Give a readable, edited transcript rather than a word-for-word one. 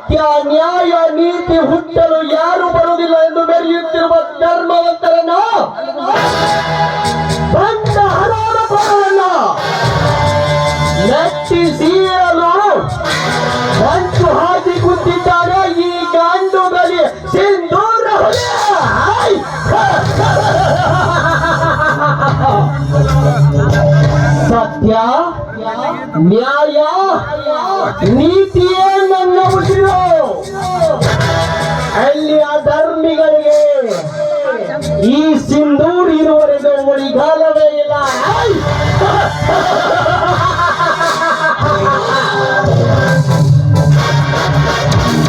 ಸತ್ಯ ನ್ಯಾಯ ನೀತಿ ಹುಟ್ಟಲು ಯಾರು ಬರುವುದಿಲ್ಲ ಎಂದು ಮೆರೆಯುತ್ತಿರುವ ಧರ್ಮವಂತರನ್ನ ಬಂದ ಹಣದ ಫಲವನ್ನ ಮೆಚ್ಚಿಸೀರಲು ಮಂಚು ಹಾಕಿ ಕೂತಿದ್ದಾರೆ ಈ ಗಂಡು ಬಲಿ ಸಿಂಧೂರ ಹುಲಿ. ಸತ್ಯ ನ್ಯಾಯ ನೀತಿಯನ್ನ